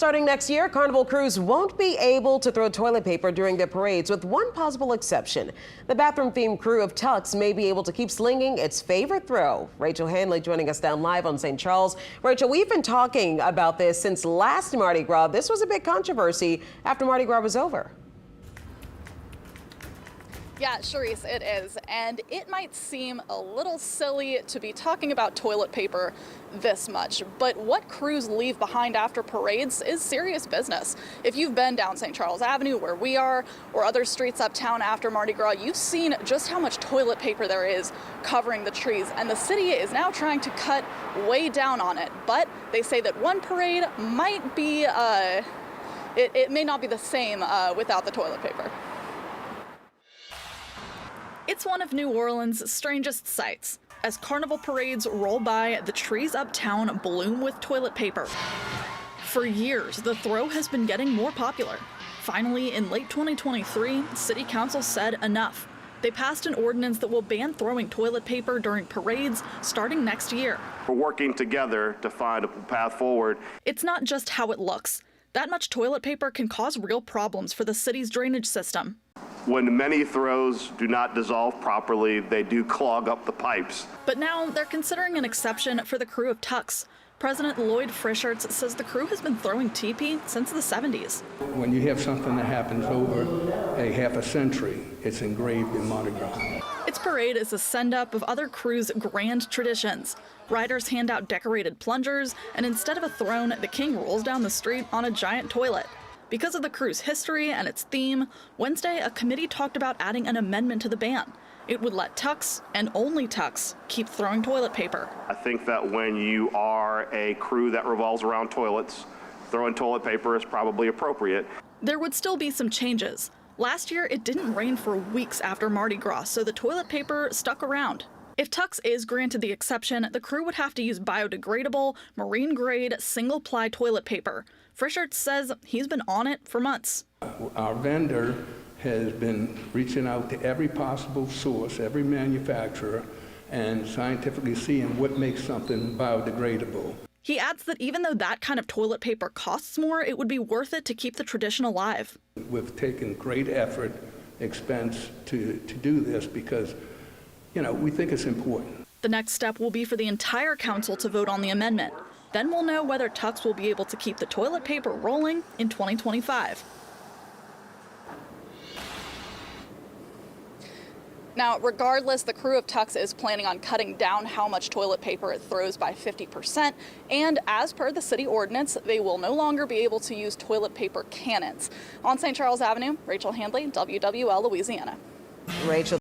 Starting next year, Carnival crews won't be able to throw toilet paper during their parades, with one possible exception. The bathroom-themed Krewe of Tucks may be able to keep slinging its favorite throw. Rachel Hanley joining us down live on St. Charles. Rachel, we've been talking about this since last Mardi Gras. This was a big controversy after Mardi Gras was over. Yeah, Charisse, it is. And it might seem a little silly to be talking about toilet paper this much, but what crews leave behind after parades is serious business. If you've been down St. Charles Avenue, where we are, or other streets uptown after Mardi Gras, you've seen just how much toilet paper there is covering the trees, and the city is now trying to cut way down on it. But they say that one parade might be, it may not be the same without the toilet paper. It's one of New Orleans' strangest sights. As carnival parades roll by, the trees uptown bloom with toilet paper. For years, the throw has been getting more popular. Finally, in late 2023, City Council said enough. They passed an ordinance that will ban throwing toilet paper during parades starting next year. We're working together to find a path forward. It's not just how it looks. That much toilet paper can cause real problems for the city's drainage system. When many throws do not dissolve properly, they do clog up the pipes. But now they're considering an exception for the Krewe of Tucks. President Lloyd Frischartz says the crew has been throwing teepee since the 70s. When you have something that happens over a half a century, it's engraved in Mardi Gras. Its parade is a send-up of other crews' grand traditions. Riders hand out decorated plungers, and instead of a throne, the king rolls down the street on a giant toilet. Because of the crew's history and its theme, Wednesday a committee talked about adding an amendment to the ban. It would let Tucks, and only Tucks, keep throwing toilet paper. I think that when you are a crew that revolves around toilets, throwing toilet paper is probably appropriate. There would still be some changes. Last year, it didn't rain for weeks after Mardi Gras, so the toilet paper stuck around. If Tucks is granted the exception, the crew would have to use biodegradable, marine-grade, single-ply toilet paper. Frischartz says he's been on it for months. Our vendor has been reaching out to every possible source, every manufacturer, and scientifically seeing what makes something biodegradable. He adds that even though that kind of toilet paper costs more, it would be worth it to keep the tradition alive. We've taken great effort, expense to do this because, you know, we think it's important. The next step will be for the entire council to vote on the amendment. Then we'll know whether Tucks will be able to keep the toilet paper rolling in 2025. Now, regardless, the Krewe of Tucks is planning on cutting down how much toilet paper it throws by 50%. And as per the city ordinance, they will no longer be able to use toilet paper cannons. On St. Charles Avenue, Rachel Hanley, WWL Louisiana. Rachel.